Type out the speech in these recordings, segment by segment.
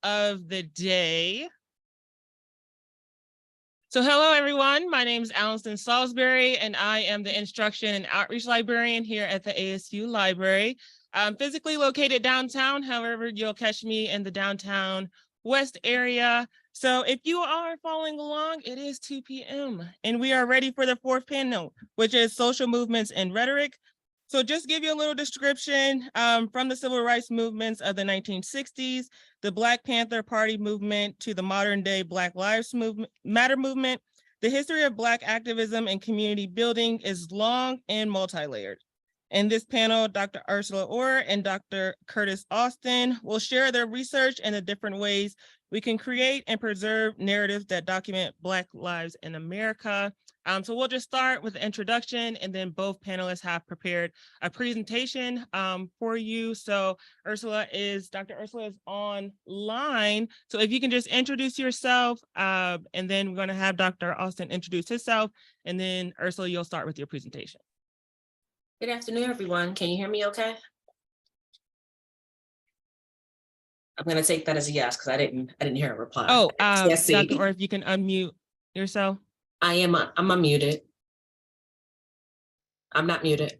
of the day. So hello, everyone. My name is Allinston Saulsberry, and I am the Instruction and Outreach Librarian here at the ASU Library. I'm physically located downtown. However, you'll catch me in the downtown West area. So if you are following along, it is 2 p.m. and we are ready for the fourth panel, which is Social Movements and Rhetoric. So just give you a little description from the civil rights movements of the 1960s, the Black Panther Party movement to the modern day Black Lives Matter movement. The history of Black activism and community building is long and multi-layered. In this panel, Dr. Ersula Ore and Dr. Curtis Austin will share their research and the different ways we can create and preserve narratives that document Black lives in America. So we'll just start with the introduction, and then both panelists have prepared a presentation for you. So Dr. Ersula is online. So if you can just introduce yourself, and then we're gonna have Dr. Austin introduce himself, and then Ursula, you'll start with your presentation. Good afternoon, everyone. Can you hear me okay? I'm gonna take that as a yes, because I didn't hear a reply. Oh, yes, Dr. Or if you can unmute yourself. I'm unmuted. I'm not muted.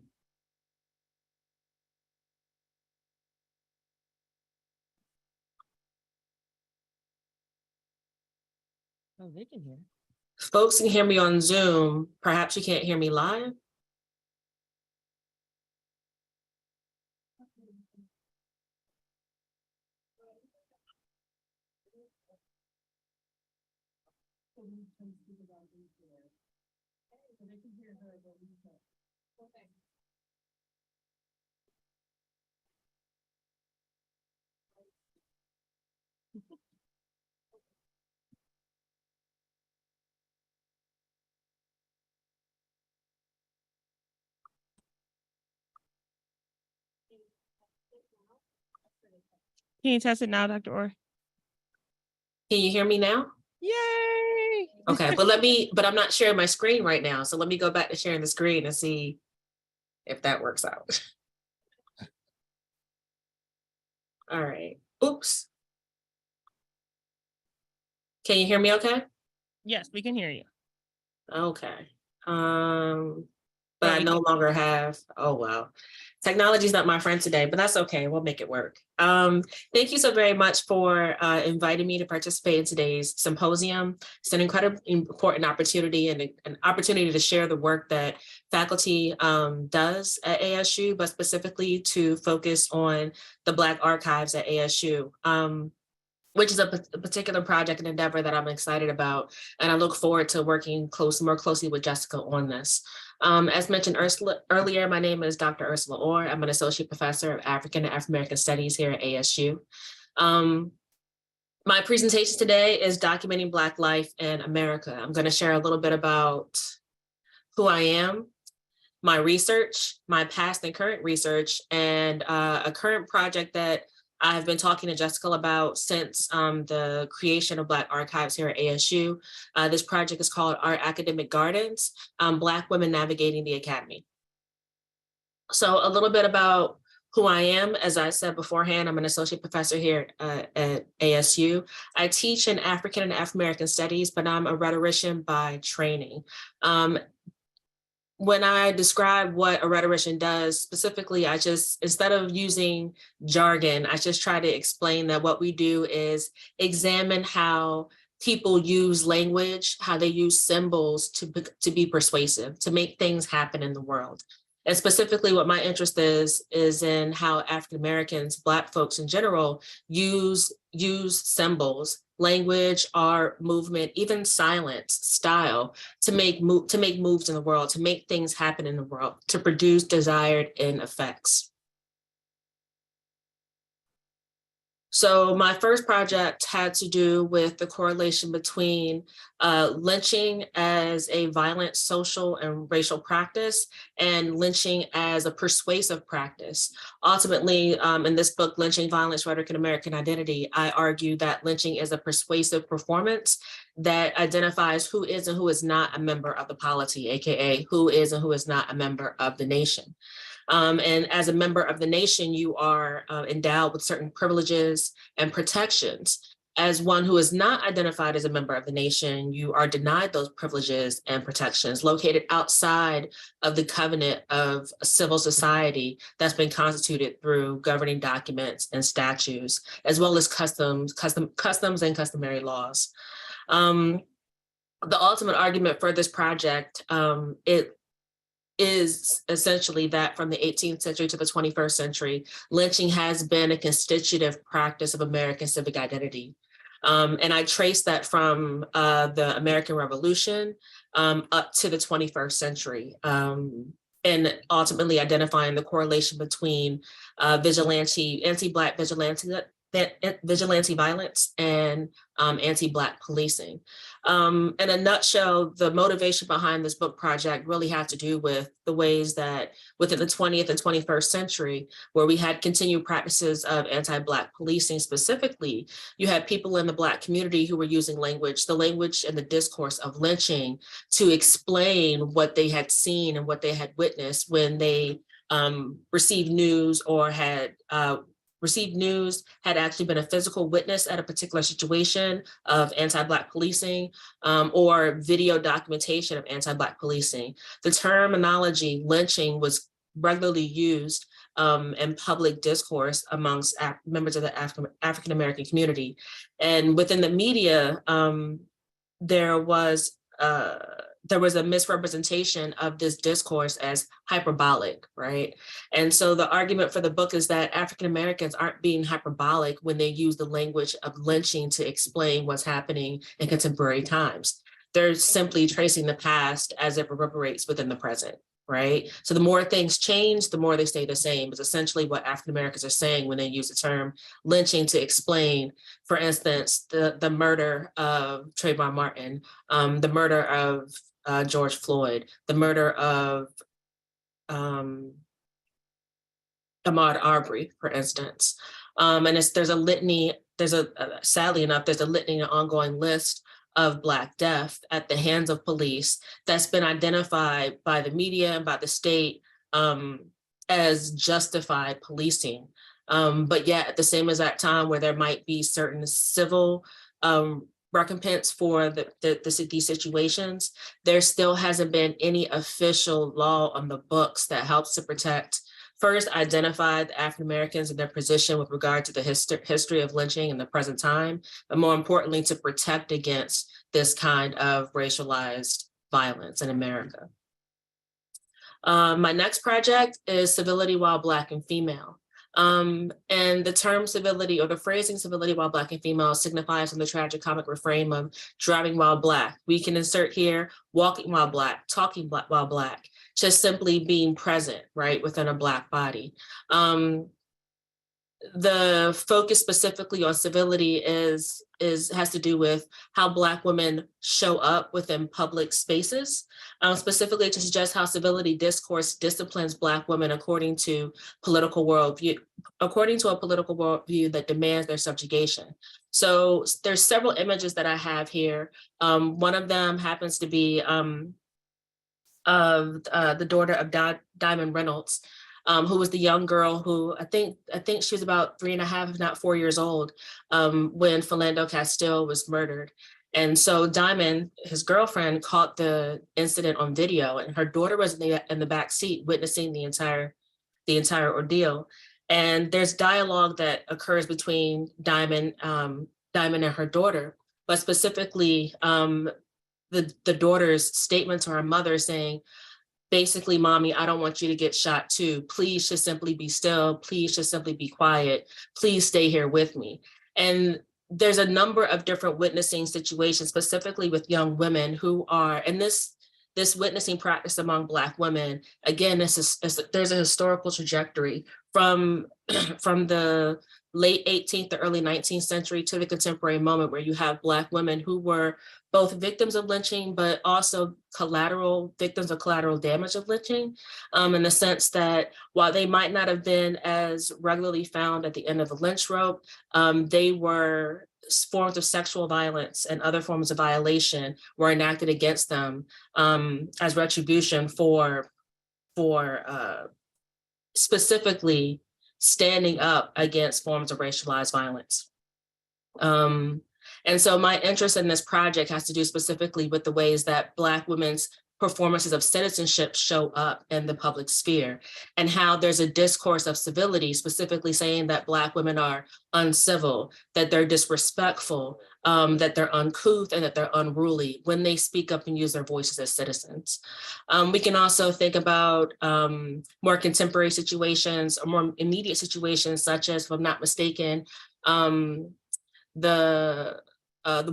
Oh, they can hear. Folks can hear me on Zoom. Perhaps you can't hear me live. Can you test it now, Dr. Orr? Can you hear me now? Yay! Okay, but I'm not sharing my screen right now. So let me go back to sharing the screen and see if that works out. All right. Oops. Can you hear me okay? Yes, we can hear you. Okay. But I no longer have, oh wow. Technology is not my friend today, but that's okay. We'll make it work. Thank you so very much for inviting me to participate in today's symposium. It's an incredibly important opportunity and an opportunity to share the work that faculty does at ASU, but specifically to focus on the Black archives at ASU. Which is a particular project and endeavor that I'm excited about. And I look forward to working more closely with Jessica on this. As mentioned earlier, my name is Dr. Ersula Ore. I'm an associate professor of African and African Studies here at ASU. My presentation today is documenting Black life in America. I'm gonna share a little bit about who I am, my research, my past and current research, and a current project that I've been talking to Jessica about since the creation of Black archives here at ASU. This project is called Our Academic Gardens, Black Women Navigating the Academy. So a little bit about who I am. As I said beforehand, I'm an associate professor here at ASU. I teach in African and Afro-American studies, but I'm a rhetorician by training. When I describe what a rhetorician does, specifically, instead of using jargon, I just try to explain that what we do is examine how people use language, how they use symbols to be persuasive, to make things happen in the world. And specifically what my interest is in how African Americans, Black folks in general, use symbols, language, art, movement, even silence, style, to make moves in the world, to make things happen in the world, to produce desired end effects. So my first project had to do with the correlation between lynching as a violent social and racial practice and lynching as a persuasive practice. Ultimately, in this book, Lynching, Violence, Rhetoric, and American Identity, I argue that lynching is a persuasive performance that identifies who is and who is not a member of the polity, AKA who is and who is not a member of the nation. And as a member of the nation, you are endowed with certain privileges and protections as one who is not identified as a member of the nation, you are denied those privileges and protections located outside of the covenant of civil society that's been constituted through governing documents and statutes, as well as customs and customary laws. The ultimate argument for this project, it is essentially that from the 18th century to the 21st century, lynching has been a constitutive practice of American civic identity. And I trace that from the American Revolution up to the 21st century, and ultimately identifying the correlation between anti-Black vigilante violence and anti-Black policing. In a nutshell, the motivation behind this book project really had to do with the ways that within the 20th and 21st century, where we had continued practices of anti-Black policing specifically, you had people in the Black community who were using the language and the discourse of lynching to explain what they had seen and what they had witnessed when they received news or had actually been a physical witness at a particular situation of anti-Black policing, or video documentation of anti-Black policing. The terminology lynching was regularly used in public discourse amongst members of the African-American community. And within the media, there was a misrepresentation of this discourse as hyperbolic, right? And so the argument for the book is that African Americans aren't being hyperbolic when they use the language of lynching to explain what's happening in contemporary times. They're simply tracing the past as it reverberates within the present, right? So the more things change, the more they stay the same, is essentially what African Americans are saying when they use the term lynching to explain, for instance, the murder of Trayvon Martin, the murder of George Floyd, the murder of Ahmaud Arbery, for instance. And there's a litany, sadly enough, there's a litany, an ongoing list of Black death at the hands of police that's been identified by the media and by the state as justified policing. But yet at the same exact time where there might be certain civil recompense for these situations, there still hasn't been any official law on the books that helps to protect, first, identify the African Americans and their position with regard to the history of lynching in the present time, but more importantly, to protect against this kind of racialized violence in America. My next project is Civility While Black and Female. And the term civility, or the phrasing civility while Black and female, signifies from the tragic comic refrain of driving while Black. We can insert here walking while Black, talking while Black, just simply being present, right, within a Black body. The focus specifically on civility has to do with how Black women show up within public spaces, specifically to suggest how civility discourse disciplines Black women according to a political worldview that demands their subjugation. So there's several images that I have here. One of them happens to be of the daughter of Diamond Reynolds, who was the young girl who I think she was about 3.5, if not 4 years old, when Philando Castile was murdered. And so Diamond, his girlfriend, caught the incident on video, and her daughter was in the back seat witnessing the entire ordeal. And there's dialogue that occurs between Diamond and her daughter, but specifically the daughter's statement to her mother saying, basically, mommy, I don't want you to get shot too. Please just simply be still. Please just simply be quiet. Please stay here with me. And there's a number of different witnessing situations, specifically with young women who are, and this witnessing practice among Black women, again, there's a historical trajectory from the late 18th to early 19th century to the contemporary moment, where you have Black women who were both victims of lynching, but also victims of collateral damage of lynching, in the sense that while they might not have been as regularly found at the end of the lynch rope, they were forms of sexual violence and other forms of violation were enacted against them as retribution for specifically standing up against forms of racialized violence. And so my interest in this project has to do specifically with the ways that Black women's performances of citizenship show up in the public sphere, and how there's a discourse of civility, specifically saying that Black women are uncivil, that they're disrespectful, that they're uncouth, and that they're unruly when they speak up and use their voices as citizens. We can also think about more contemporary situations or more immediate situations, such as, if I'm not mistaken, the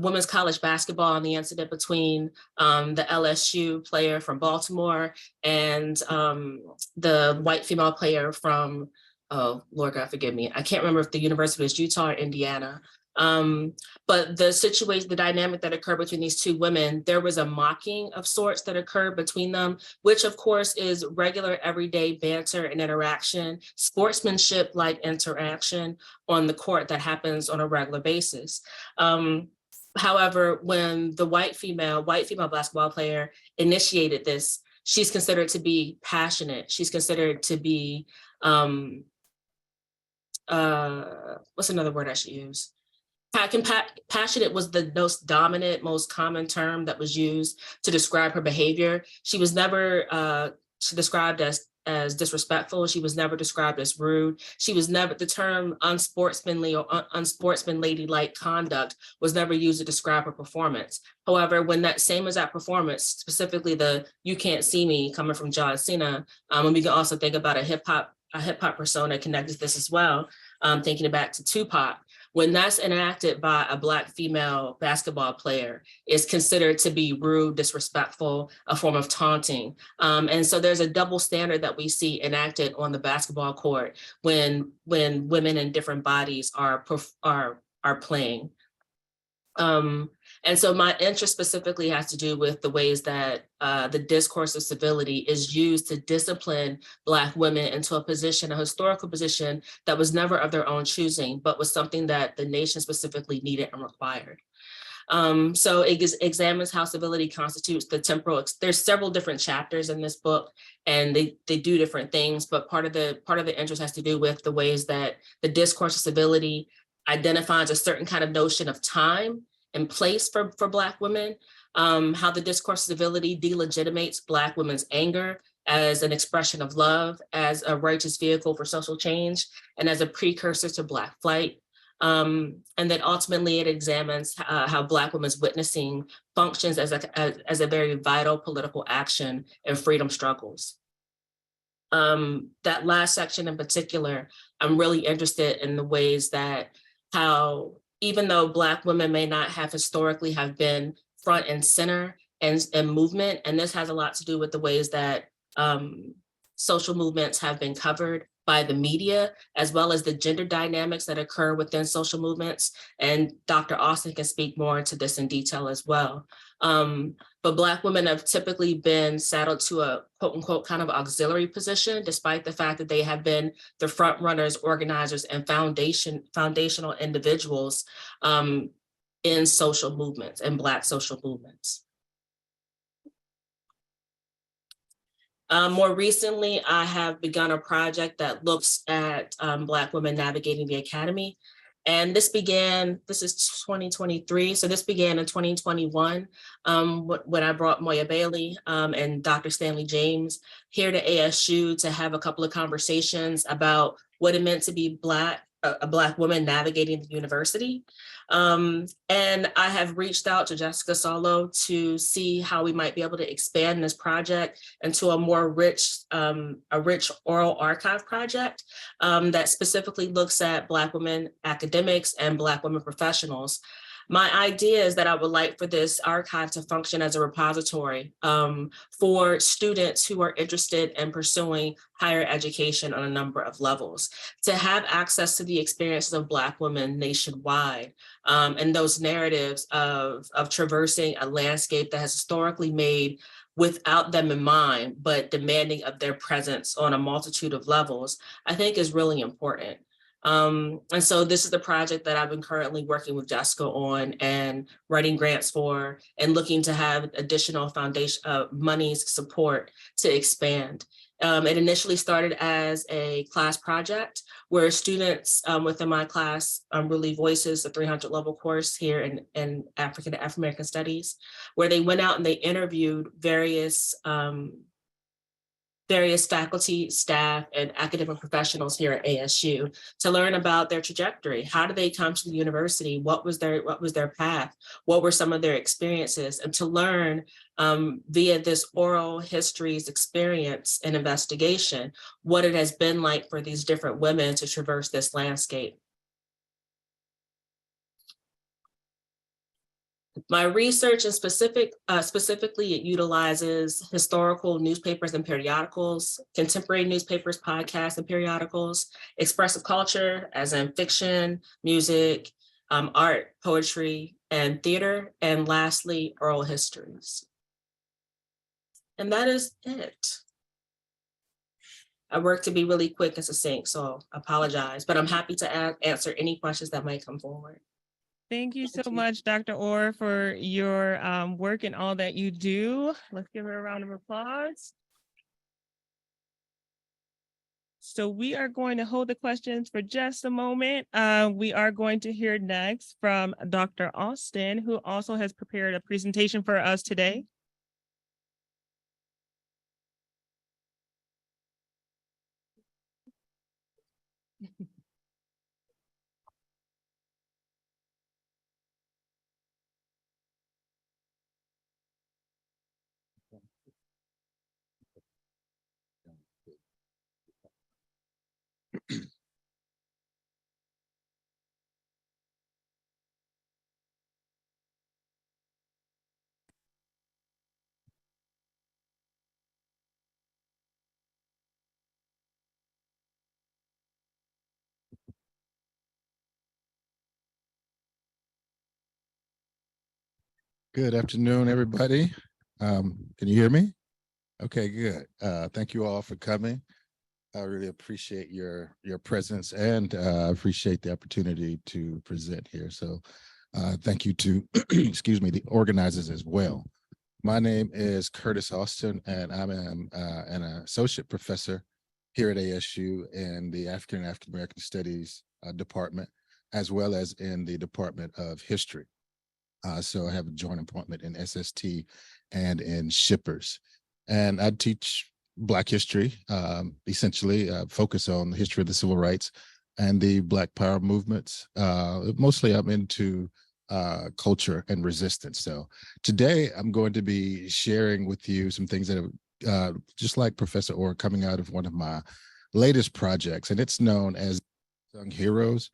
women's college basketball and the incident between the LSU player from Baltimore and the white female player from, oh, Lord God, forgive me. I can't remember if the university was Utah or Indiana. But the situation, the dynamic that occurred between these two women, there was a mocking of sorts that occurred between them, which of course is regular everyday banter and interaction, sportsmanship-like interaction on the court that happens on a regular basis. However, when the white female basketball player initiated this, she's considered to be passionate. She's considered to be, what's another word I should use? Passionate was the most dominant, most common term that was used to describe her behavior. She was never described as disrespectful. She was never described as rude. She was never, the term unsportsmanly or unsportsmanlady-like conduct was never used to describe her performance. However, when that same exact performance, specifically the "You Can't See Me" coming from John Cena, and we can also think about a hip hop persona connected to this as well, thinking back to Tupac. When that's enacted by a Black female basketball player, is considered to be rude, disrespectful, a form of taunting. And so there's a double standard that we see enacted on the basketball court when women in different bodies are playing. And so my interest specifically has to do with the ways that the discourse of civility is used to discipline Black women into a position, a historical position that was never of their own choosing, but was something that the nation specifically needed and required. So it examines how civility constitutes the temporal. There's several different chapters in this book, and they do different things, but part of the interest has to do with the ways that the discourse of civility identifies a certain kind of notion of time and place for Black women, how the discourse of civility delegitimates Black women's anger as an expression of love, as a righteous vehicle for social change, and as a precursor to Black flight. And then ultimately it examines how Black women's witnessing functions as a very vital political action in freedom struggles. That last section in particular, I'm really interested in the ways that how, even though Black women may not have historically have been front and center and movement, and this has a lot to do with the ways that social movements have been covered by the media, as well as the gender dynamics that occur within social movements. And Dr. Austin can speak more to this in detail as well. But Black women have typically been saddled to a quote unquote kind of auxiliary position, despite the fact that they have been the front runners, organizers, and foundational individuals in social movements and Black social movements. More recently, I have begun a project that looks at Black women navigating the academy. And this is 2023, so this began in 2021 when I brought Moya Bailey and Dr. Stanley James here to ASU to have a couple of conversations about what it meant to be a Black woman navigating the university. And I have reached out to Jessica Solo to see how we might be able to expand this project into a more rich oral archive project that specifically looks at Black women academics and Black women professionals. My idea is that I would like for this archive to function as a repository for students who are interested in pursuing higher education on a number of levels, to have access to the experiences of Black women nationwide and those narratives of traversing a landscape that has historically made without them in mind, but demanding of their presence on a multitude of levels, I think is really important. And so this is the project that I've been currently working with Jessica on and writing grants for, and looking to have additional foundation monies support to expand. It initially started as a class project where students within my class really voices the 300 level course here in African and Afro-American Studies, where they went out and they interviewed various faculty, staff, and academic professionals here at ASU to learn about their trajectory. How did they come to the university? What was their path? What were some of their experiences? And to learn via this oral histories experience and investigation, what it has been like for these different women to traverse this landscape. My research is specifically it utilizes historical newspapers and periodicals, contemporary newspapers, podcasts, and periodicals, expressive culture, as in fiction, music, art, poetry, and theater, and lastly, oral histories. And that is it. I work to be really quick and succinct, so I apologize, but I'm happy to answer any questions that might come forward. Thank you so much, Dr. Ore, for your work and all that you do. Let's give her a round of applause. So we are going to hold the questions for just a moment. We are going to hear next from Dr. Allinston, who also has prepared a presentation for us today. Good afternoon, everybody. Can you hear me? Okay, good. Thank you all for coming. I really appreciate your presence and appreciate the opportunity to present here. So thank you to, excuse me, the organizers as well. My name is Curtis Austin, and I'm an associate professor here at ASU in the African and African American Studies department, as well as in the Department of History. So I have a joint appointment in SST and in Shippers. And I teach Black history, essentially focus on the history of the civil rights and the Black Power movements. Mostly I'm into culture and resistance. So today I'm going to be sharing with you some things that are just like Professor Ore, coming out of one of my latest projects, and it's known as Young Heroes.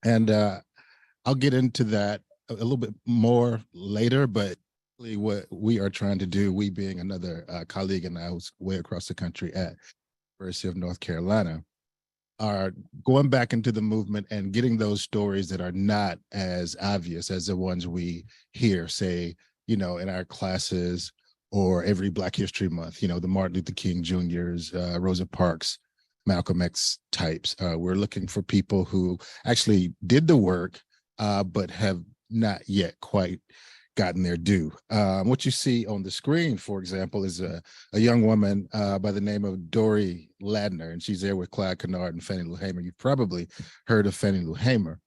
And I'll get into that a little bit more later, but what we are trying to do, we being another colleague and I was way across the country at University of North Carolina, are going back into the movement and getting those stories that are not as obvious as the ones we hear, say, you know, in our classes or every Black History Month, you know, the Martin Luther King Jr.'s, Rosa Parks, Malcolm X types. We're looking for people who actually did the work, but have not yet quite gotten their due. What you see on the screen, for example, is a young woman by the name of Dory Ladner, and she's there with Clyde Kennard and Fannie Lou Hamer. You've probably heard of Fannie Lou Hamer,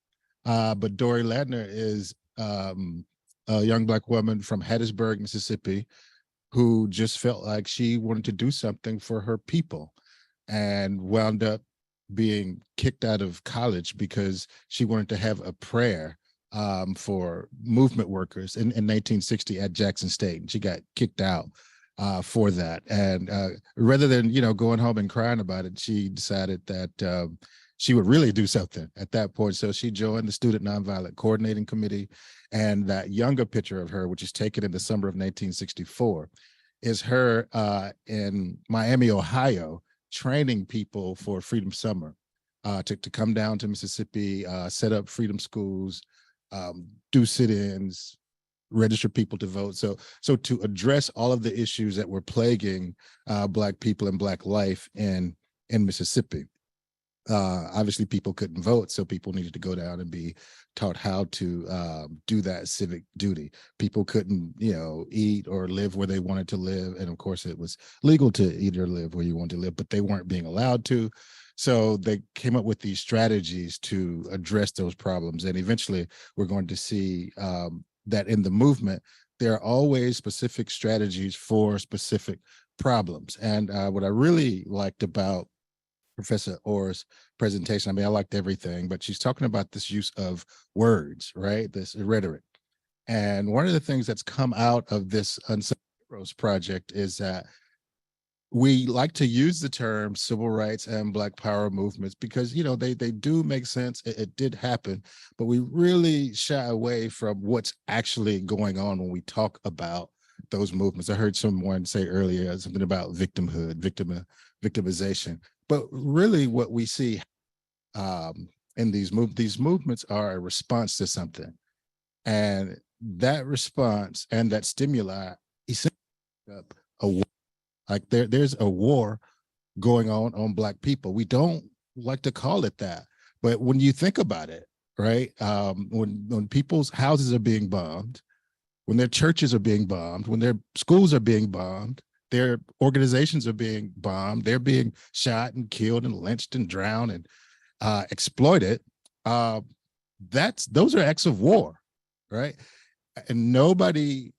but Dory Ladner is a young Black woman from Hattiesburg, Mississippi, who just felt like she wanted to do something for her people and wound up being kicked out of college because she wanted to have a prayer for movement workers in 1960 at Jackson State. And she got kicked out for that. And rather than, you know, going home and crying about it, she decided that she would really do something at that point. So she joined the Student Nonviolent Coordinating Committee. And that younger picture of her, which is taken in the summer of 1964, is her in Miami, Ohio, training people for Freedom Summer to come down to Mississippi, set up freedom schools, do sit-ins, register people to vote. So to address all of the issues that were plaguing Black people and Black life in Mississippi. Obviously people couldn't vote, so people needed to go down and be taught how to do that civic duty. People couldn't, eat or live where they wanted to live. And of course it was legal to eat or live where you wanted to live, but they weren't being allowed to. So they came up with these strategies to address those problems. And eventually we're going to see that in the movement, there are always specific strategies for specific problems. And what I really liked about Professor Ore's presentation, I mean, I liked everything, but she's talking about this use of words, right? This rhetoric. And one of the things that's come out of this Unsung Heroes project is that we like to use the term civil rights and Black power movements because, they do make sense. It did happen, but we really shy away from what's actually going on when we talk about those movements. I heard someone say earlier something about victimhood, victimization. But really what we see in these movements are a response to something. And that response and that stimuli essentially up a war. Like there's a war going on Black people. We don't like to call it that. But when you think about it, right, when people's houses are being bombed, when their churches are being bombed, when their schools are being bombed, their organizations are being bombed, they're being shot and killed and lynched and drowned and exploited. Those are acts of war, right? And nobody,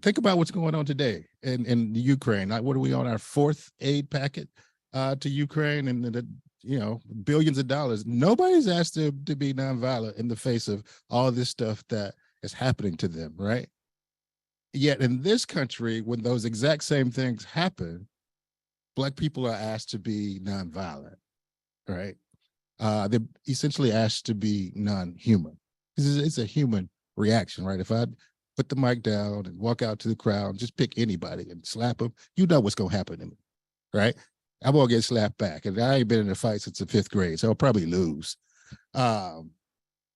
think about what's going on today in Ukraine. What are we on, our fourth aid packet to Ukraine, and billions of dollars. Nobody's asked them to be nonviolent in the face of all this stuff that is happening to them, right? Yet in this country, when those exact same things happen, Black people are asked to be nonviolent, right? They're essentially asked to be non-human. It's a human reaction, right? If I put the mic down and walk out to the crowd, just pick anybody and slap them, you know what's going to happen to me, right? I'm going to get slapped back. And I ain't been in a fight since the 5th grade, so I'll probably lose.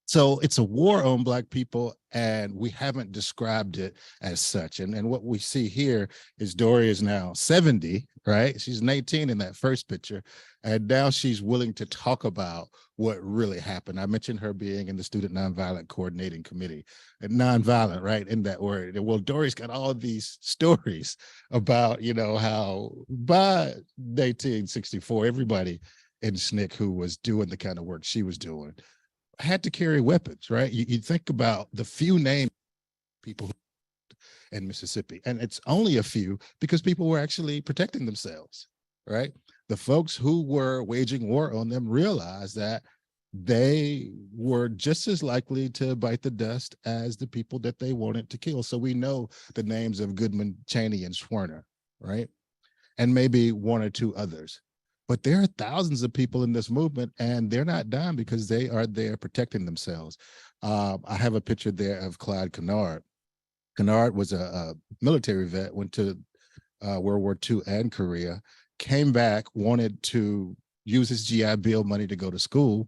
So it's a war on Black people, and we haven't described it as such. And what we see here is Dory is now 70, right? She's 18 in that first picture, and now she's willing to talk about what really happened. I mentioned her being in the Student Nonviolent Coordinating Committee, and nonviolent, right, in that word. And well, Dory's got all these stories about, how by 1964, everybody in SNCC who was doing the kind of work she was doing had to carry weapons, right? You think about the few named people in Mississippi, and it's only a few because people were actually protecting themselves, right? The folks who were waging war on them realized that they were just as likely to bite the dust as the people that they wanted to kill. So we know the names of Goodman, Cheney, and Schwerner, right? And maybe one or two others. But there are thousands of people in this movement, and they're not dying because they are there protecting themselves. I have a picture there of Clyde Kennard. Kennard was a military vet, went to World War II and Korea, came back, wanted to use his GI Bill money to go to school,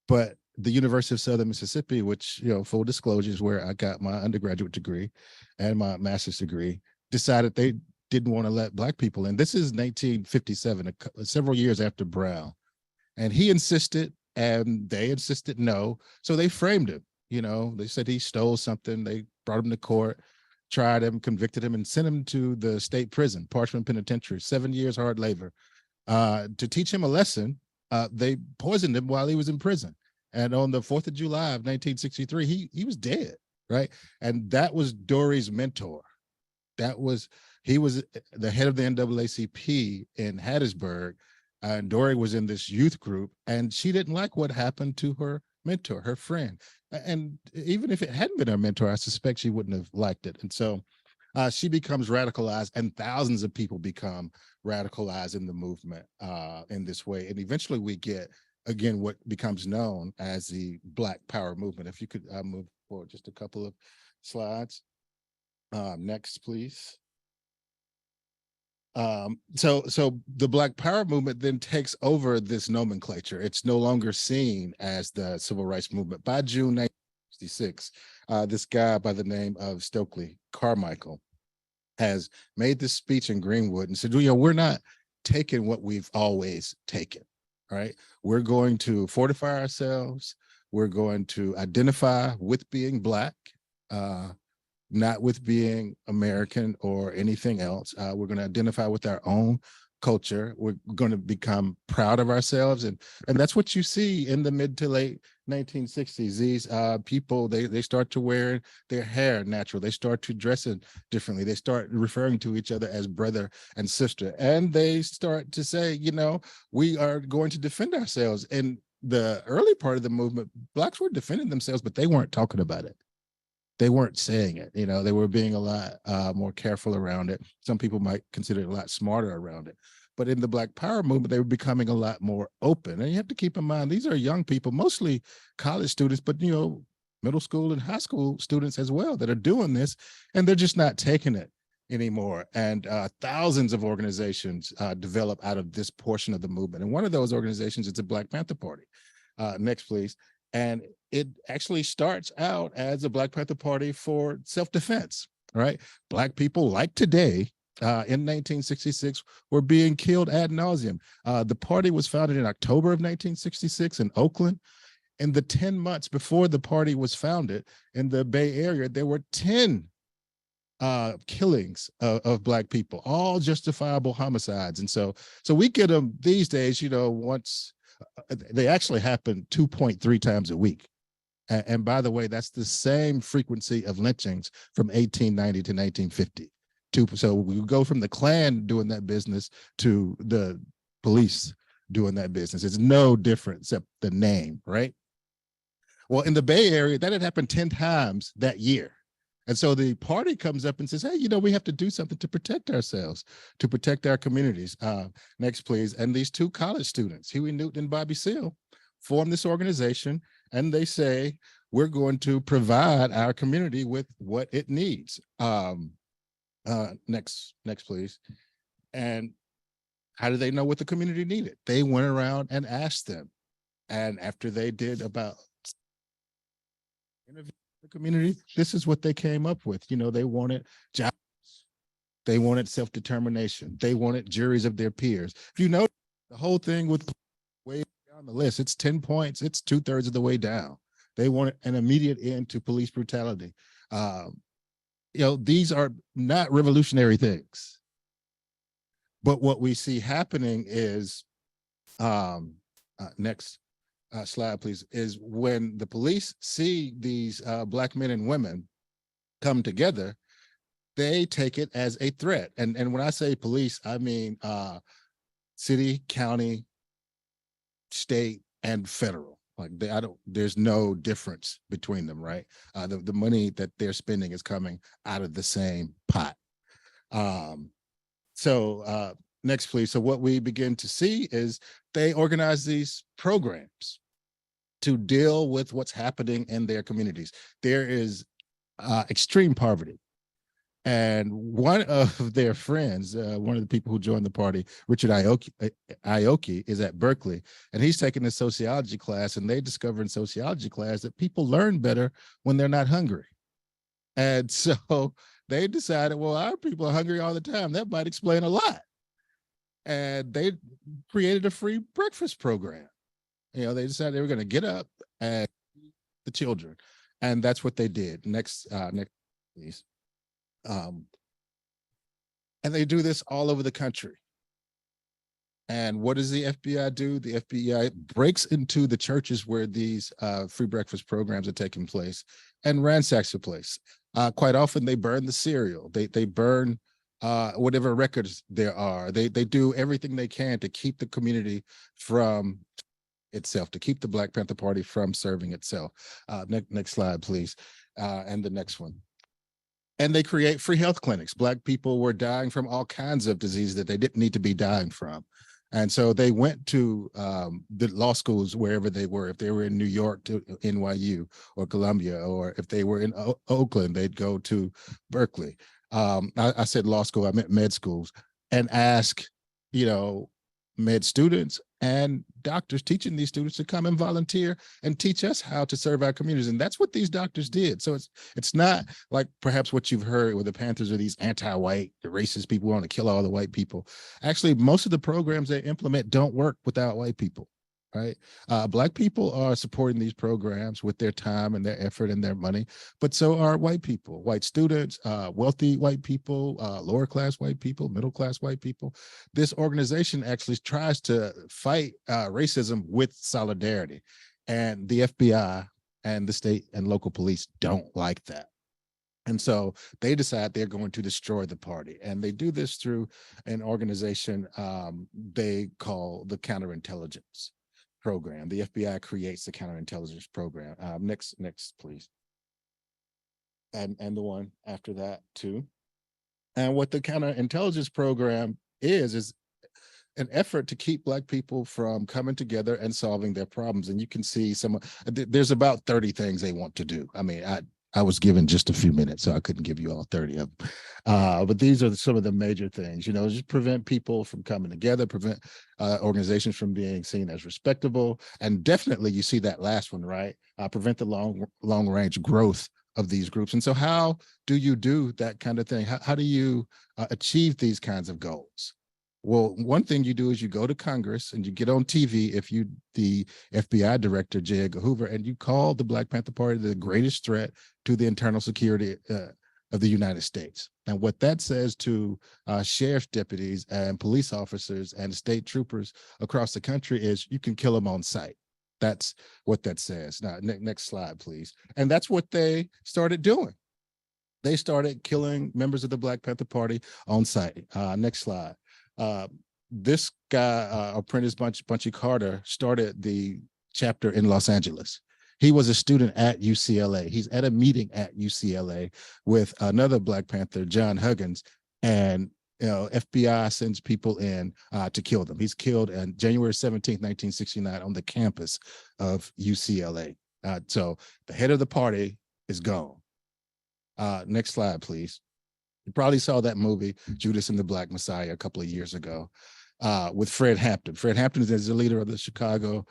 but the University of Southern Mississippi, which, full disclosure, is where I got my undergraduate degree and my master's degree, decided they didn't want to let Black people in. This is 1957, several years after Brown. And he insisted, and they insisted no. So they framed him. They said he stole something. They brought him to court, tried him, convicted him, and sent him to the state prison, Parchman Penitentiary, 7 years hard labor. To teach him a lesson, they poisoned him while he was in prison. And on the 4th of July of 1963, he was dead, right? And that was Dory's mentor. He was the head of the NAACP in Hattiesburg, and Dory was in this youth group, and she didn't like what happened to her mentor, her friend. And even if it hadn't been her mentor, I suspect she wouldn't have liked it. And so she becomes radicalized, and thousands of people become radicalized in the movement in this way. And eventually we get, again, what becomes known as the Black Power movement. If you could move forward just a couple of slides. Next, please. So the Black Power movement then takes over this nomenclature. It's no longer seen as the civil rights movement. By June 1966, this guy by the name of Stokely Carmichael has made this speech in Greenwood and said, we're not taking what we've always taken, All right. We're going to fortify ourselves. We're going to identify with being Black, not with being American or anything else. We're going to identify with our own culture. We're going to become proud of ourselves. And that's what you see in the mid to late 1960s. These people, they start to wear their hair natural. They start to dress it differently. They start referring to each other as brother and sister. And they start to say, you know, we are going to defend ourselves. In the early part of the movement, Blacks were defending themselves, but they weren't talking about it. They weren't saying it, you know, they were being a lot more careful around it. Some people might consider it a lot smarter around it. But in the Black Power movement, they were becoming a lot more open. And you have to keep in mind, these are young people, mostly college students, but, you know, middle school and high school students as well that are doing this, and they're just not taking it anymore. And thousands of organizations develop out of this portion of the movement. And one of those organizations is the Black Panther Party. Next, please. And it actually starts out as a Black Panther Party for self-defense, right? Black people, like today, in 1966, were being killed ad nauseum. The party was founded in October of 1966 in Oakland. In the 10 months before the party was founded in the Bay Area, there were 10 killings of Black people, all justifiable homicides. And so we get them these days, you know, once. They actually happen 2.3 times a week. And by the way, that's the same frequency of lynchings from 1890 to 1950. So we go from the Klan doing that business to the police doing that business. It's no different except the name, right? Well, in the Bay Area, that had happened 10 times that year. And so the party comes up and says, hey, you know, we have to do something to protect ourselves, to protect our communities. Next, please. And these two college students, Huey Newton and Bobby Seale, form this organization, and they say, we're going to provide our community with what it needs. Next, please. And how do they know what the community needed? They went around and asked them. And after they did about interview the community, this is what they came up with. You know, they wanted jobs, they wanted self-determination, they wanted juries of their peers. If you know the whole thing with way down the list, it's 10 points, it's 2/3 of the way down. They wanted an immediate end to police brutality. You know, these are not revolutionary things. But what we see happening is, next slide, please, is when the police see these Black men and women come together, they take it as a threat. And when I say police, I mean city, county, state, and federal. Like there's no difference between them, right? The money that they're spending is coming out of the same pot. Next, please. So what we begin to see is they organize these programs to deal with what's happening in their communities. There is extreme poverty. And one of their friends, one of the people who joined the party, Richard Aoki, is at Berkeley, and he's taking a sociology class, and they discover in sociology class that people learn better when they're not hungry. And so they decided, well, our people are hungry all the time. That might explain a lot. And they created a free breakfast program. You know, they decided they were going to get up and feed the children. And that's what they did. Next, please. And they do this all over the country. And what does the FBI do? The FBI breaks into the churches where these free breakfast programs are taking place and ransacks the place. Quite often they burn the cereal. They burn whatever records there are. They do everything they can to keep the community from itself, to keep the Black Panther Party from serving itself. Next slide, please. And the next one. And they create free health clinics. Black people were dying from all kinds of diseases that they didn't need to be dying from. And so they went to the law schools wherever they were. If they were in New York, to NYU or Columbia, or if they were in Oakland, they'd go to Berkeley. I said law school, I meant med schools, and ask, you know, med students and doctors teaching these students to come and volunteer and teach us how to serve our communities. And that's what these doctors did. So it's not like perhaps what you've heard where the Panthers are these anti-white, the racist people who want to kill all the white people. Actually, most of the programs they implement don't work without white people. right? Black people are supporting these programs with their time and their effort and their money, but so are white people, white students, wealthy white people, lower class white people, middle class white people. This organization actually tries to fight racism with solidarity, and the FBI and the state and local police don't like that. And so they decide they're going to destroy the party. And they do this through an organization they call the Counterintelligence Program. The FBI creates the Counterintelligence Program. Next, please. And the one after that too. And what the Counterintelligence Program is an effort to keep Black people from coming together and solving their problems. And you can see there's about 30 things they want to do. I mean, I was given just a few minutes, so I couldn't give you all 30 of them. But these are some of the major things, just prevent people from coming together, prevent organizations from being seen as respectable. And definitely you see that last one, right? Prevent the long range growth of these groups. And so how do you do that kind of thing? How do you achieve these kinds of goals? Well, one thing you do is you go to Congress and you get on TV, if you, the FBI director, J. Edgar Hoover, and you call the Black Panther Party the greatest threat to the internal security of the United States. And what that says to sheriff deputies and police officers and state troopers across the country is you can kill them on sight. That's what that says. Now, next slide, please. And that's what they started doing. They started killing members of the Black Panther Party on sight. Next slide. This guy, Apprentice Bunchy Carter, started the chapter in Los Angeles. He was a student at UCLA. He's at a meeting at UCLA with another Black Panther, John Huggins, and FBI sends people in to kill them. He's killed on January 17th, 1969 on the campus of UCLA. So the head of the party is gone. Next slide, please. You probably saw that movie, Judas and the Black Messiah, a couple of years ago with Fred Hampton. Fred Hampton is the leader of the Chicago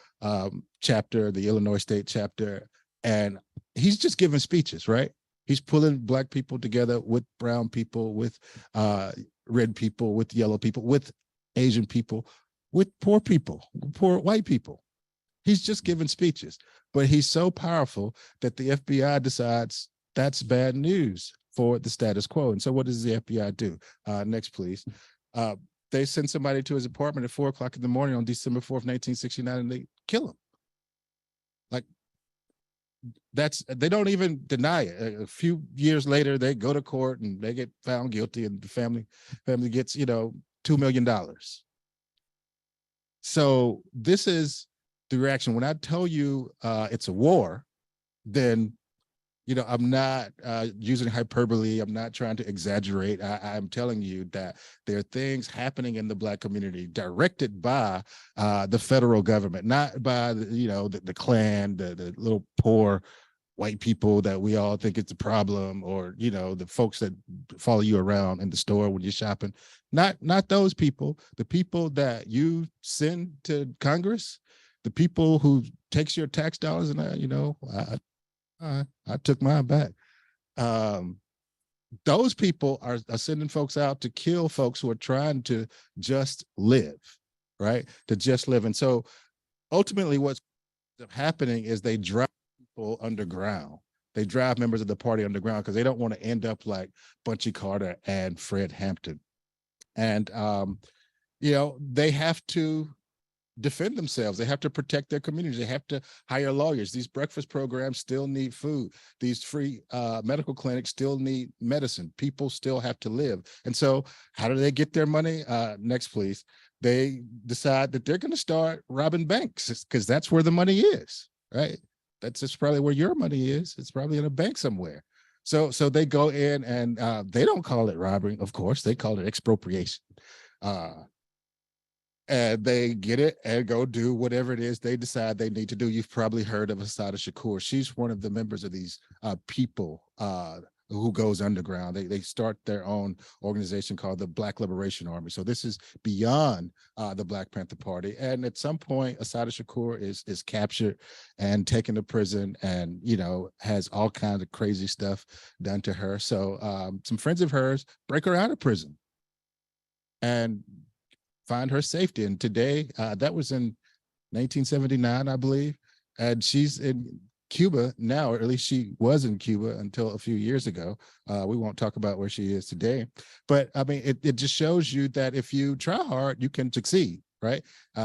chapter, the Illinois state chapter, and he's just giving speeches, right? He's pulling Black people together with brown people, with red people, with yellow people, with Asian people, with poor people, poor white people. He's just giving speeches, but he's so powerful that the FBI decides that's bad news for the status quo. And so what does the FBI do? Next, please. They send somebody to his apartment at 4 o'clock in the morning on December 4th, 1969, and they kill him. Like, they don't even deny it. A few years later, they go to court and they get found guilty, and the family gets, $2 million. So this is the reaction. When I tell you it's a war, then I'm not using hyperbole. I'm not trying to exaggerate. I'm telling you that there are things happening in the Black community directed by the federal government, not by the Klan, the little poor white people that we all think it's a problem, or the folks that follow you around in the store when you're shopping. Not those people. The people that you send to Congress, the people who takes your tax dollars, and I took mine back. Those people are sending folks out to kill folks who are trying to just live, right? To just live. And so ultimately what's happening is they drive people underground. They drive members of the party underground because they don't want to end up like Bunchy Carter and Fred Hampton. And, they have to defend themselves. They have to protect their communities. They have to hire lawyers. These breakfast programs still need food. These free medical clinics still need medicine. People still have to live. And so how do they get their money? Next, please. They decide that they're going to start robbing banks because that's where the money is, right? That's just probably where your money is. It's probably in a bank somewhere. So they go in and they don't call it robbery, of course. They call it expropriation. And they get it and go do whatever it is they decide they need to do. You've probably heard of Assata Shakur. She's one of the members of these people who goes underground. They start their own organization called the Black Liberation Army. So this is beyond the Black Panther Party. And at some point, Assata Shakur is captured and taken to prison, and has all kinds of crazy stuff done to her. So some friends of hers break her out of prison and find her safety. And today, that was in 1979, I believe. And she's in Cuba now, or at least she was in Cuba until a few years ago. We won't talk about where she is today. But I mean, it just shows you that if you try hard, you can succeed, right?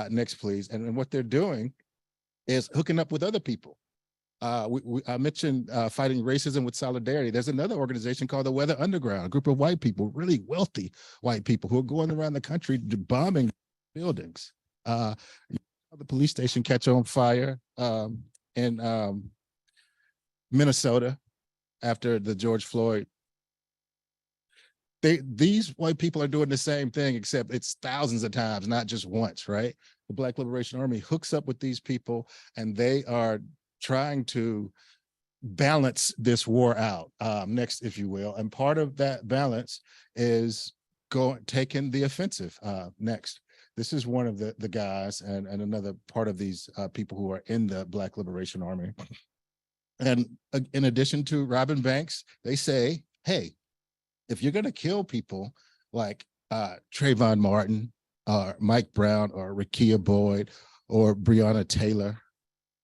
Next, please. And what they're doing is hooking up with other people. I mentioned fighting racism with solidarity. There's another organization called the Weather Underground, a group of white people, really wealthy white people who are going around the country bombing buildings. The police station catch on fire in Minnesota after the George Floyd. These white people are doing the same thing, except it's thousands of times, not just once, right? The Black Liberation Army hooks up with these people, and they are trying to balance this war out, next, if you will. And part of that balance is taking the offensive. Next. This is one of the guys and another part of these people who are in the Black Liberation Army. And in addition to robbing banks, they say, hey, if you're going to kill people like Trayvon Martin or Mike Brown or Rekia Boyd or Breonna Taylor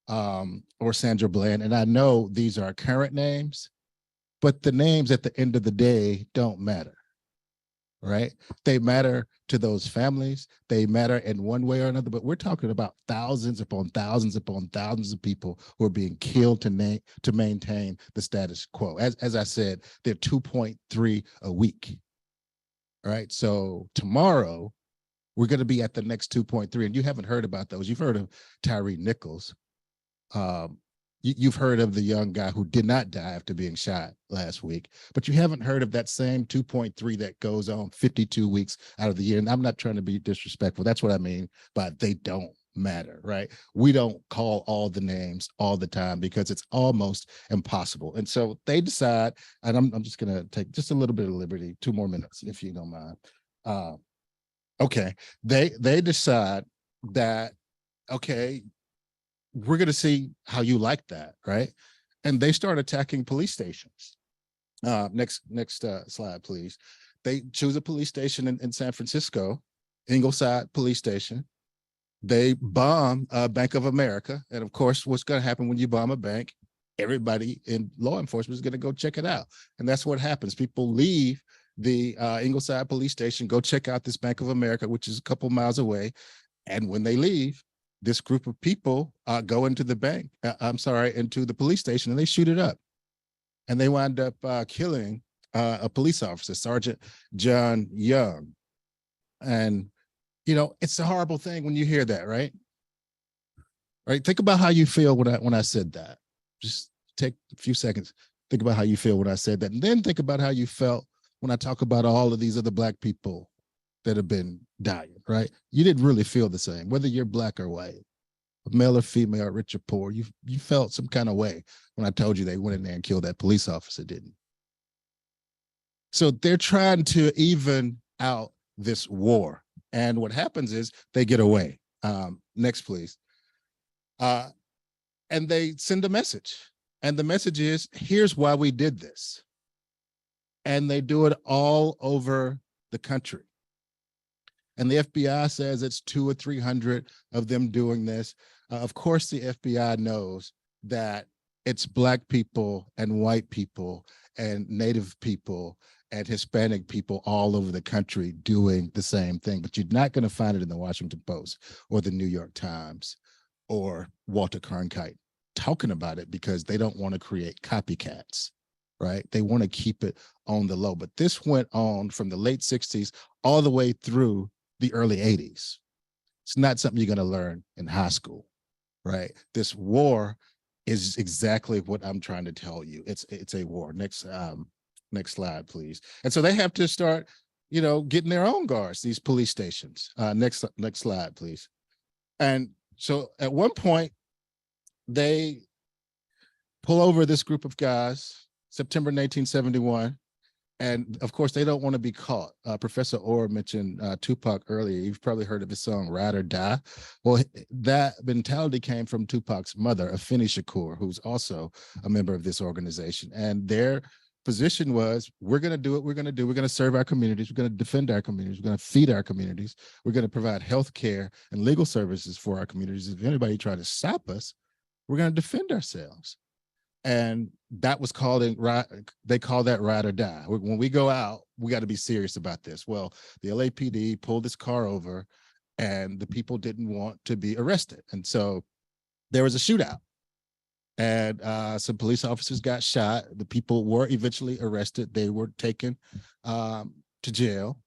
or Sandra Bland, and I know these are current names, but the names at the end of the day don't matter, right? They matter to those families. They matter in one way or another, but we're talking about thousands upon thousands upon thousands of people who are being killed to maintain the status quo. As I said, they're 2.3 a week, right? So tomorrow, we're going to be at the next 2.3, and you haven't heard about those. You've heard of Tyree Nichols. You've heard of the young guy who did not die after being shot last week, but you haven't heard of that same 2.3 that goes on 52 weeks out of the year. And I'm not trying to be disrespectful. That's what I mean by they don't matter, right? We don't call all the names all the time because it's almost impossible. And so they decide, and I'm just going to take just a little bit of liberty, 2 more minutes, if you don't mind. Okay, they decide that, okay, we're going to see how you like that, right? And they start attacking police stations. Next slide, please. They choose a police station in San Francisco, Ingleside Police Station. They bomb Bank of America. And of course, what's going to happen when you bomb a bank? Everybody in law enforcement is going to go check it out. And that's what happens. People leave the Ingleside Police Station, go check out this Bank of America, which is a couple miles away. And when they leave, this group of people go into the bank, into the police station, and they shoot it up. And they wind up killing a police officer, Sergeant John Young. And, you know, it's a horrible thing when you hear that, right? Right? Think about how you feel when I said that. Just take a few seconds. Think about how you feel when I said that. And then think about how you felt when I talk about all of these other Black people that have been dying, right? You didn't really feel the same, whether you're Black or white, male or female, rich or poor. You felt some kind of way when I told you they went in there and killed that police officer, didn't? So they're trying to even out this war. And what happens is they get away. Next, please. And they send a message. And the message is, here's why we did this. And they do it all over the country. And the FBI says it's 200 or 300 of them doing this. Of course, the FBI knows that it's Black people and white people and Native people and Hispanic people all over the country doing the same thing, but you're not going to find it in the Washington Post or the New York Times or Walter Cronkite talking about it because they don't want to create copycats, right? They want to keep it on the low. But this went on from the late 60s all the way through the early 80s. It's not something you're going to learn in high school, right? This war is exactly what I'm trying to tell you. It's a war. Next slide, please. And so they have to start, you know, getting their own guards, these police stations. Next slide, please. And so at one point, they pull over this group of guys, September 1971. And of course, they don't want to be caught. Professor Ore mentioned Tupac earlier. You've probably heard of his song, Ride or Die. Well, that mentality came from Tupac's mother, Afeni Shakur, who's also a member of this organization. And their position was, we're going to do what we're going to do. We're going to serve our communities. We're going to defend our communities. We're going to feed our communities. We're going to provide health care and legal services for our communities. If anybody tries to stop us, we're going to defend ourselves. And that was called, they call that ride or die. When we go out, we got to be serious about this. Well, the LAPD pulled this car over and the people didn't want to be arrested. And so there was a shootout. And some police officers got shot. The people were eventually arrested. They were taken to jail,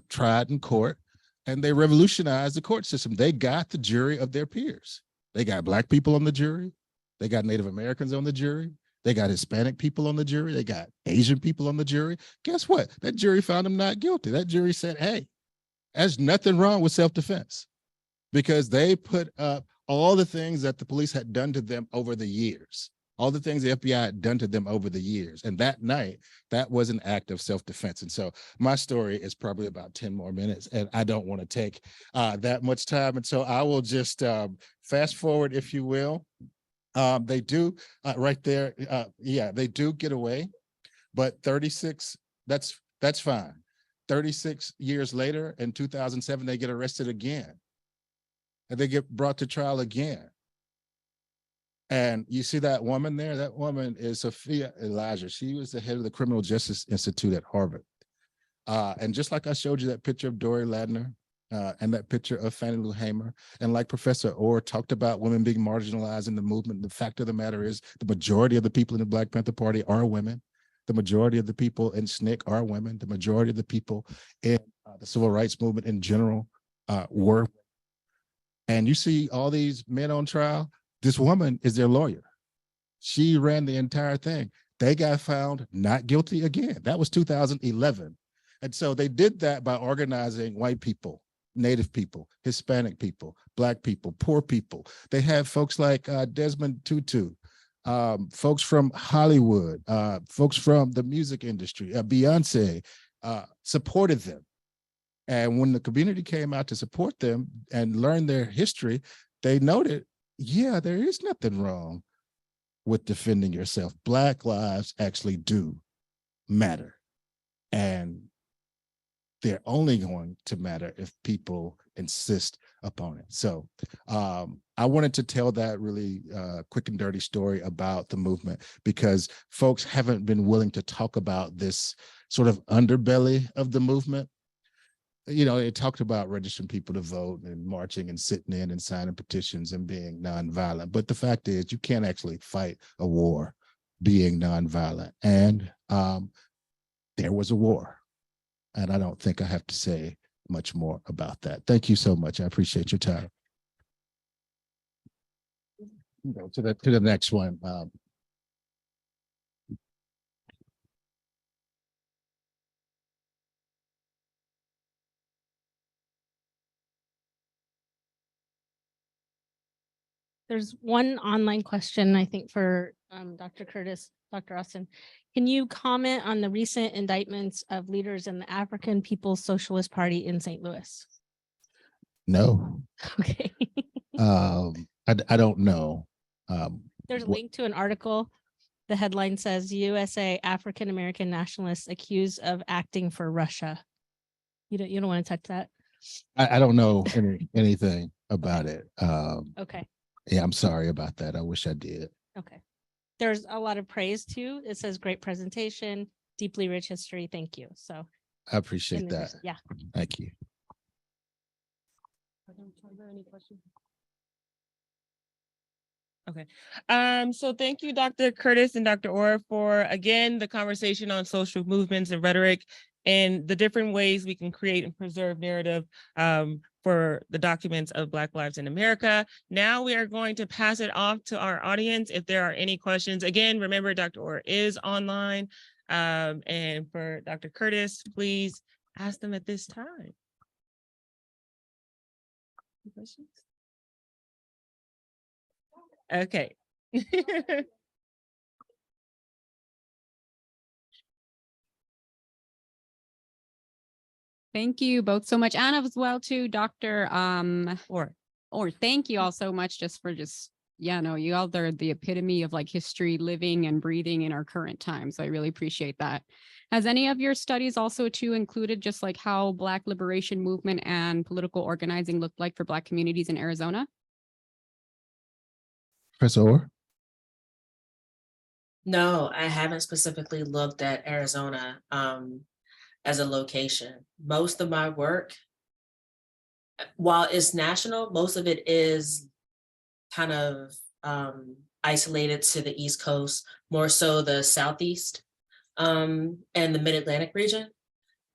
tried in court, and they revolutionized the court system. They got the jury of their peers. They got Black people on the jury. They got Native Americans on the jury. They got Hispanic people on the jury. They got Asian people on the jury. Guess what? That jury found them not guilty. That jury said, hey, there's nothing wrong with self-defense, because they put up all the things that the police had done to them over the years, all the things the FBI had done to them over the years. And that night, that was an act of self-defense. And so my story is probably about 10 more minutes, and I don't want to take that much time. And so I will just fast forward, if you will. They do right there. Yeah, they do get away, but 36, that's fine. 36 years later, in 2007, they get arrested again. And they get brought to trial again. And you see that woman there? That woman is Sophia Elijah. She was the head of the Criminal Justice Institute at Harvard. And just like I showed you that picture of Dory Ladner and that picture of Fannie Lou Hamer, and like Professor Ore talked about women being marginalized in the movement, the fact of the matter is the majority of the people in the Black Panther Party are women. The majority of the people in SNCC are women. The majority of the people in the civil rights movement in general were. And you see all these men on trial, this woman is their lawyer. She ran the entire thing. They got found not guilty again. That was 2011. And so they did that by organizing white people, Native people, Hispanic people, Black people, poor people. They had folks like Desmond Tutu, folks from Hollywood, folks from the music industry, Beyonce supported them. And when the community came out to support them and learn their history, they noted, yeah, there is nothing wrong with defending yourself. Black lives actually do matter. And they're only going to matter if people insist upon it. So I wanted to tell that really quick and dirty story about the movement, because folks haven't been willing to talk about this sort of underbelly of the movement. You know, it talked about registering people to vote and marching and sitting in and signing petitions and being nonviolent. But the fact is, you can't actually fight a war being nonviolent. And there was a war. And I don't think I have to say much more about that. Thank you so much. I appreciate your time. Go to the next one. There's one online question, I think, for Dr. Curtis, Dr. Austin. Can you comment on the recent indictments of leaders in the African People's Socialist Party in St. Louis? No. Okay. I don't know. There's a link to an article. The headline says USA African American nationalists accused of acting for Russia. You don't want to touch that? I don't know anything about it. Okay. Yeah, I'm sorry about that. I wish I did. Okay. There's a lot of praise too. It says great presentation, deeply rich history. Thank you. So I appreciate that. Yeah. Thank you. Are there any questions? Okay. So thank you, Dr. Curtis and Dr. Ore, for, again, the conversation on social movements and rhetoric and the different ways we can create and preserve narrative for the documents of Black lives in America. Now we are going to pass it off to our audience if there are any questions. Again, remember, Dr. Ore is online. And for Dr. Curtis, please ask them at this time. Any questions? Okay. Thank you both so much. And as well too, Dr. Or Thank you all so much just for Yeah, no, you all are the epitome of like history living and breathing in our current times. I really appreciate that. Has any of your studies also too included just like how Black liberation movement and political organizing looked like for Black communities in Arizona? Professor Orr? No, I haven't specifically looked at Arizona as a location. Most of my work, while it's national, most of it is kind of isolated to the East Coast, more so the Southeast and the Mid-Atlantic region.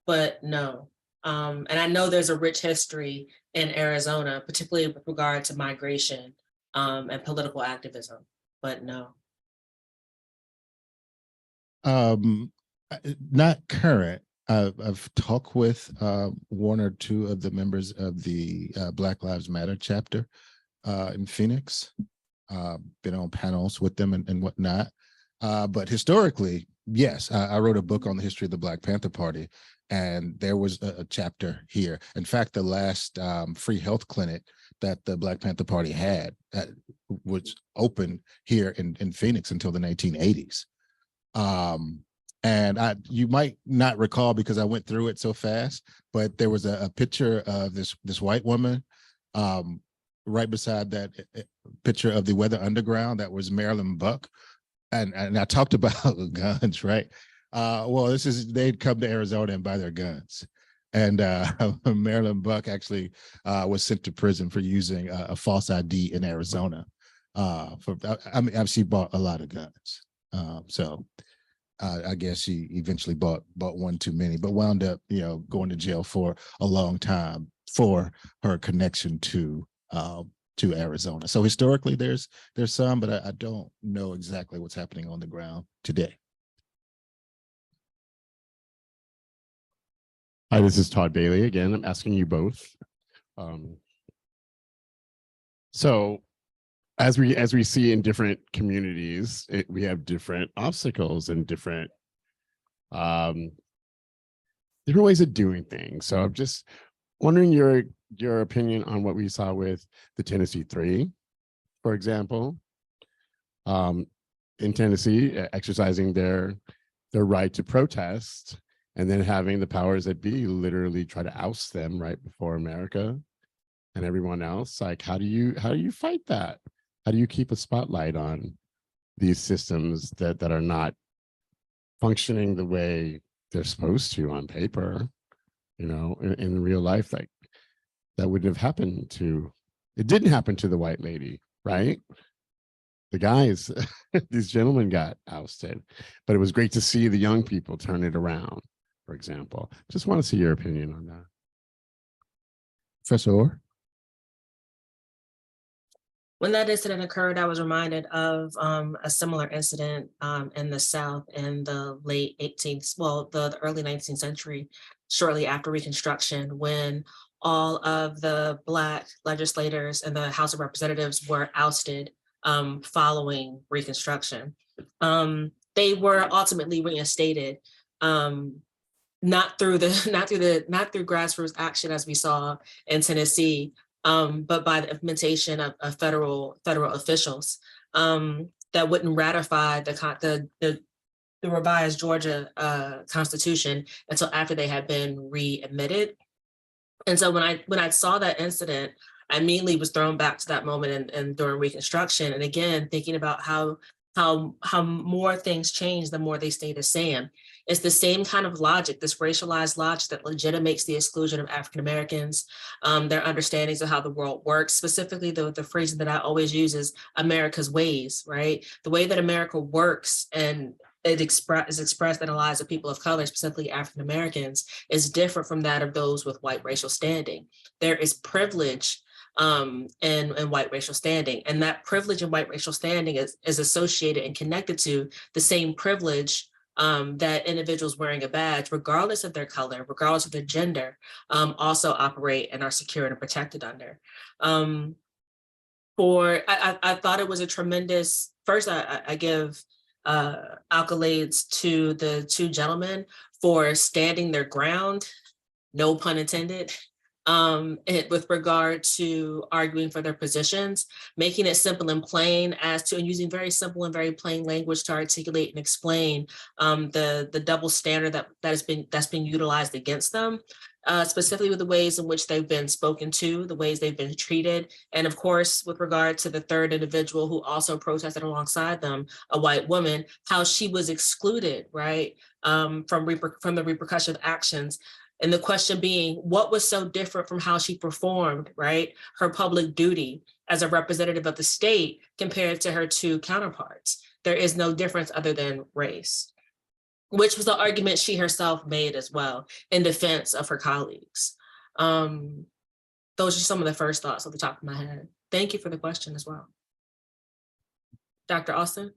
But no, and I know there's a rich history in Arizona, particularly with regard to migration and political activism, but no. Not current. I've talked with one or two of the members of the Black Lives Matter chapter in Phoenix. Been on panels with them and whatnot. But historically, yes, I wrote a book on the history of the Black Panther Party, and there was a chapter here. In fact, the last free health clinic that the Black Panther Party had was open here in Phoenix until the 1980s. And you might not recall because I went through it so fast, but there was a picture of this white woman right beside that picture of the Weather Underground. That was Marilyn Buck. And I talked about guns, right? Well, they'd come to Arizona and buy their guns. And Marilyn Buck actually was sent to prison for using a false ID in Arizona. She bought a lot of guns. I guess she eventually bought one too many, but wound up, going to jail for a long time for her connection to Arizona. So historically, there's some, but I don't know exactly what's happening on the ground today. Hi, this is Todd Bailey again. I'm asking you both. So as we see in different communities, we have different obstacles and different ways of doing things. So I'm just wondering your opinion on what we saw with the Tennessee 3, for example, in Tennessee, exercising their right to protest, and then having the powers that be literally try to oust them right before America and everyone else. Like, how do you fight that? How do you keep a spotlight on these systems that are not functioning the way they're supposed to on paper, in real life? Like, that wouldn't have happened it didn't happen to the white lady, right? The guys, these gentlemen got ousted, but it was great to see the young people turn it around, for example. Just want to see your opinion on that. Professor Orr? When that incident occurred, I was reminded of a similar incident in the South in the late 18th, the early 19th century, shortly after Reconstruction, when all of the Black legislators in the House of Representatives were ousted following Reconstruction. They were ultimately reinstated, not through grassroots action as we saw in Tennessee, but by the implementation of federal officials that wouldn't ratify the revised Georgia Constitution until after they had been readmitted. And so when I saw that incident, I immediately was thrown back to that moment and during Reconstruction. And again, thinking about how more things change, the more they stay the same. It's the same kind of logic, this racialized logic that legitimates the exclusion of African Americans, their understandings of how the world works. Specifically, the phrase that I always use is America's ways, right? The way that America works and is expressed in the lives of people of color, specifically African Americans, is different from that of those with white racial standing. There is privilege and white racial standing. And that privilege and white racial standing is associated and connected to the same privilege that individuals wearing a badge, regardless of their color, regardless of their gender, also operate and are secured and protected under. I thought it was a tremendous, first I give accolades to the two gentlemen for standing their ground, no pun intended, with regard to arguing for their positions, making it simple and plain and using very simple and very plain language to articulate and explain the double standard that's been utilized against them. Specifically with the ways in which they've been spoken to, the ways they've been treated, and of course, with regard to the third individual who also protested alongside them, a white woman, how she was excluded, right, from the repercussion of actions. And the question being, what was so different from how she performed, right, her public duty as a representative of the state compared to her two counterparts? There is no difference other than race, which was the argument she herself made as well in defense of her colleagues. Those are some of the first thoughts off the top of my head. Thank you for the question as well. Dr. Austin?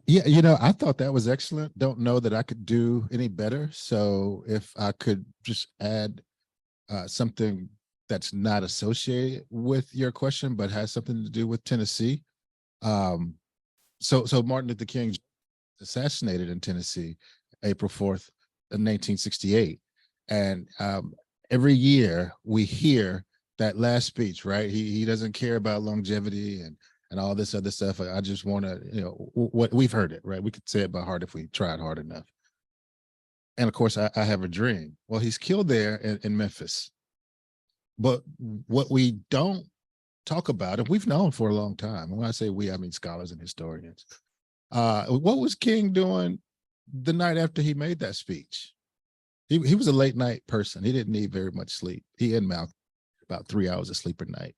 Yeah, I thought that was excellent. Don't know that I could do any better. So if I could just add something that's not associated with your question, but has something to do with Tennessee. So Martin Luther King assassinated in Tennessee, April 4th, 1968. And every year we hear that last speech, right? He doesn't care about longevity and all this other stuff. I just want to, what we've heard it, right? We could say it by heart if we tried hard enough. And of course, I have a dream. Well, he's killed there in Memphis. But what we don't talk about, and we've known for a long time, and when I say we, I mean scholars and historians, what was King doing the night after he made that speech? He was a late night person. He didn't need very much sleep. He and Malcolm, about 3 hours of sleep a night.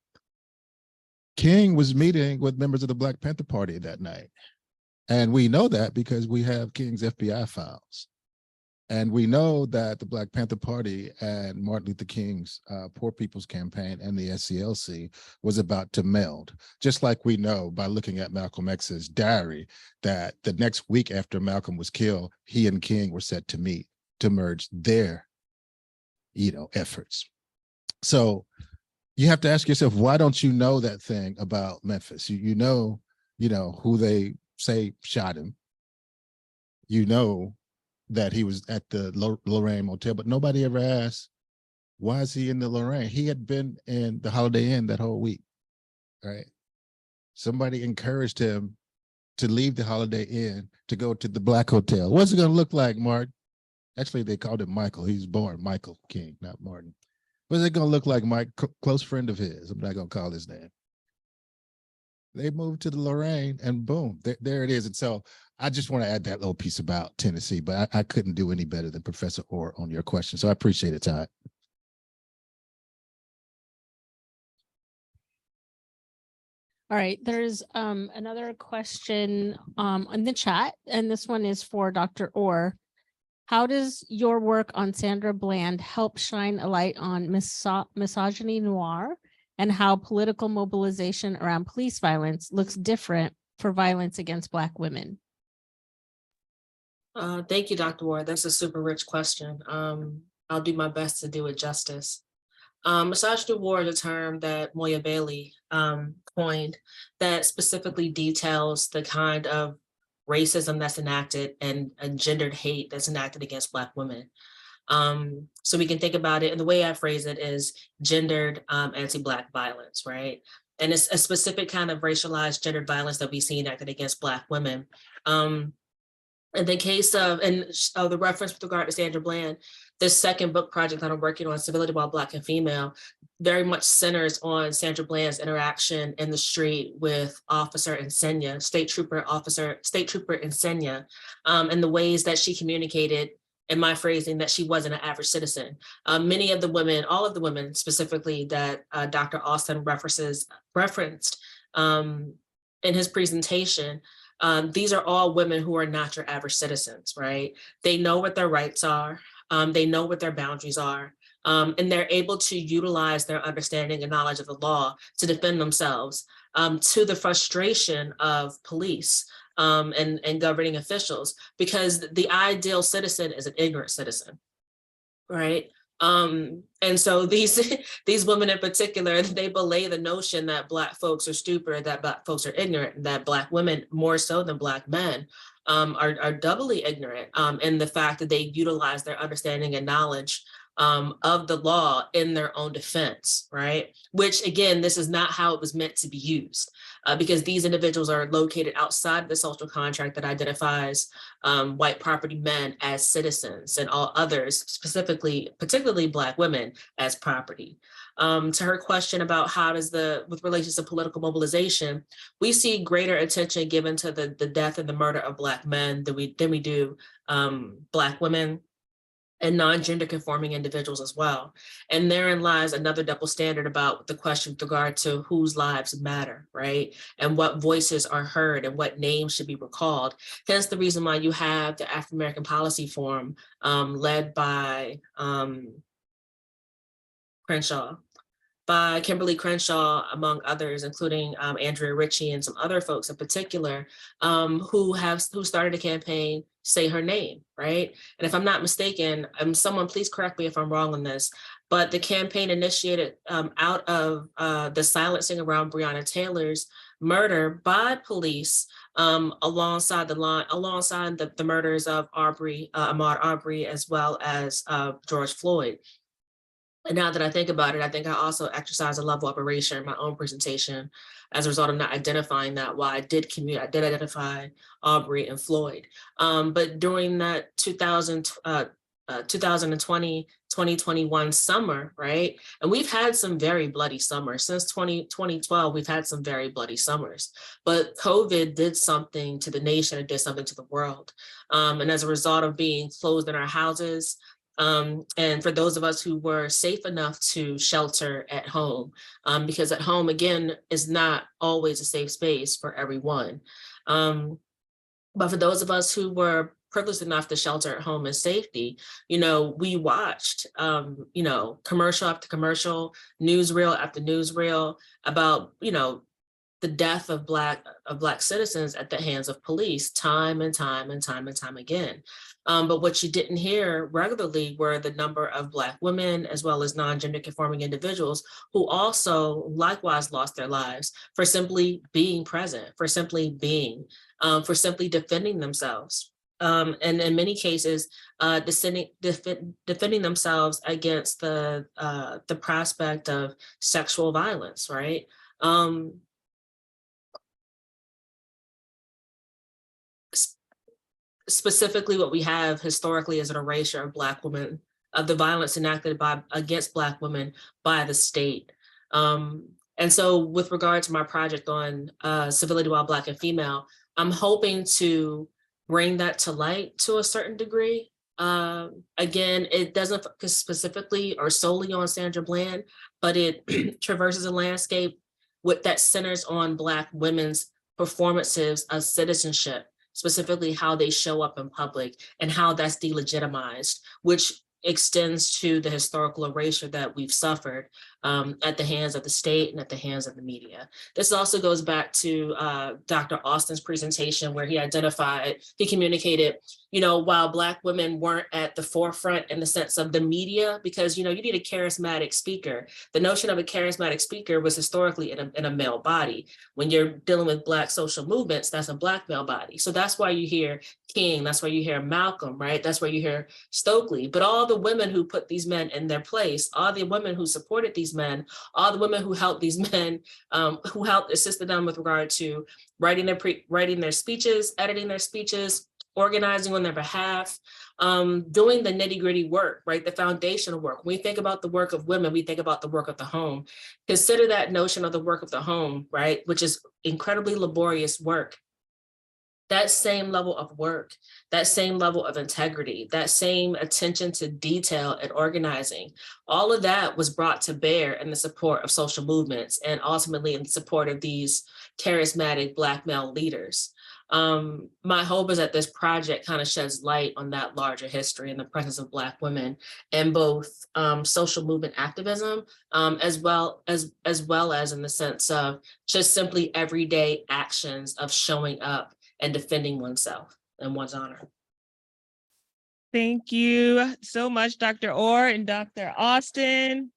King was meeting with members of the Black Panther Party that night. And we know that because we have King's FBI files. And we know that the Black Panther Party and Martin Luther King's Poor People's Campaign and the SCLC was about to meld. Just like we know by looking at Malcolm X's diary that the next week after Malcolm was killed, he and King were set to meet to merge their, efforts. So you have to ask yourself, why don't you know that thing about Memphis? You know who they say shot him. You know that he was at the Lorraine Motel, but nobody ever asked, why is he in the Lorraine? He had been in the Holiday Inn that whole week, right? Somebody encouraged him to leave the Holiday Inn to go to the Black Hotel. What's it gonna look like, Mark? Actually, they called him Michael. He was born Michael King, not Martin. What's it gonna look like, Mike? Close friend of his. I'm not gonna call his name. They moved to the Lorraine and boom, there it is. And so I just want to add that little piece about Tennessee, but I couldn't do any better than Professor Ore on your question. So I appreciate it, Todd. All right, there's another question in the chat, and this one is for Dr. Ore. How does your work on Sandra Bland help shine a light on misogyny noir and how political mobilization around police violence looks different for violence against Black women? Thank you, Dr. Ward. That's a super rich question. I'll do my best to do it justice. Misogyny noir is a term that Moya Bailey coined that specifically details the kind of racism that's enacted and gendered hate that's enacted against Black women. So we can think about it, and the way I phrase it is gendered anti-Black violence, right? And it's a specific kind of racialized gendered violence that we see enacted against Black women. In the case of, the reference with regard to Sandra Bland, this second book project that I'm working on, Civility While Black and Female, very much centers on Sandra Bland's interaction in the street with Officer Insenia, State Trooper Insenia, and the ways that she communicated, in my phrasing, that she wasn't an average citizen. Many of the women, all of the women specifically that Dr. Austin referenced in his presentation, these are all women who are not your average citizens, right? They know what their rights are. They know what their boundaries are. And they're able to utilize their understanding and knowledge of the law to defend themselves to the frustration of police and governing officials, because the ideal citizen is an ignorant citizen, right? And so these women in particular, they belay the notion that Black folks are stupid, that Black folks are ignorant, that Black women, more so than Black men, are doubly ignorant in the fact that they utilize their understanding and knowledge of the law in their own defense, right? Which again, this is not how it was meant to be used, because these individuals are located outside of the social contract that identifies white property men as citizens and all others, particularly Black women, as property. To her question about how does with relations to political mobilization, we see greater attention given to the death and the murder of Black men than we do Black women and non-gender conforming individuals as well. And therein lies another double standard about the question with regard to whose lives matter, right? And what voices are heard and what names should be recalled. Hence the reason why you have the African American Policy Forum led by Kimberly Crenshaw, among others, including Andrea Ritchie and some other folks in particular, who started a campaign, Say Her Name, right? And if I'm not mistaken, someone please correct me if I'm wrong on this, but the campaign initiated out of the silencing around Breonna Taylor's murder by police, alongside the murders of Ahmaud Arbery, as well as George Floyd. And now that I think about it, I think I also exercised a level of erasure in my own presentation as a result of not identifying that. While I did identify Arbery and Floyd. But during that 2020, 2021 summer, right? And we've had some very bloody summers. Since 2012, we've had some very bloody summers. But COVID did something to the nation, it did something to the world. And as a result of being closed in our houses, and for those of us who were safe enough to shelter at home, because at home, again, is not always a safe space for everyone. But for those of us who were privileged enough to shelter at home in safety, we watched, commercial after commercial, newsreel after newsreel about, the death of Black citizens at the hands of police time and time again. But what you didn't hear regularly were the number of Black women, as well as non-gender conforming individuals, who also likewise lost their lives for simply being present, for simply being, for simply defending themselves. And in many cases, defending themselves against the prospect of sexual violence, right? Specifically, what we have historically is an erasure of Black women, of the violence enacted against Black women by the state. And so with regard to my project on civility while Black and female, I'm hoping to bring that to light to a certain degree. Again, it doesn't focus specifically or solely on Sandra Bland, but it traverses a landscape that centers on Black women's performances of citizenship, specifically how they show up in public and how that's delegitimized, which extends to the historical erasure that we've suffered at the hands of the state and at the hands of the media. This also goes back to Dr. Austin's presentation, where he communicated, while Black women weren't at the forefront in the sense of the media, because, you need a charismatic speaker. The notion of a charismatic speaker was historically in a male body. When you're dealing with Black social movements, that's a Black male body. So that's why you hear King, that's why you hear Malcolm, right? That's why you hear Stokely. But all the women who put these men in their place, all the women who supported these men, all the women who helped these men, who helped assisted them with regard to writing their speeches, editing their speeches, organizing on their behalf, doing the nitty-gritty work, right? The foundational work. When we think about the work of women, we think about the work of the home. Consider that notion of the work of the home, right? Which is incredibly laborious work. That same level of work, that same level of integrity, that same attention to detail and organizing, all of that was brought to bear in the support of social movements and ultimately in the support of these charismatic Black male leaders. My hope is that this project kind of sheds light on that larger history and the presence of Black women in both social movement activism, as well as in the sense of just simply everyday actions of showing up and defending oneself and one's honor. Thank you so much, Dr. Ore and Dr. Austin.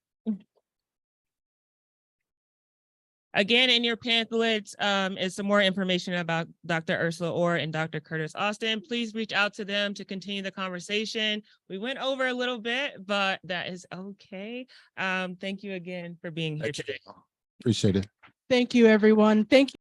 Again, in your pamphlets is some more information about Dr. Ersula Ore and Dr. Curtis Austin. Please reach out to them to continue the conversation. We went over a little bit, but that is okay. Thank you again for being here Thank you. today. Appreciate it. Thank you, everyone. Thank you.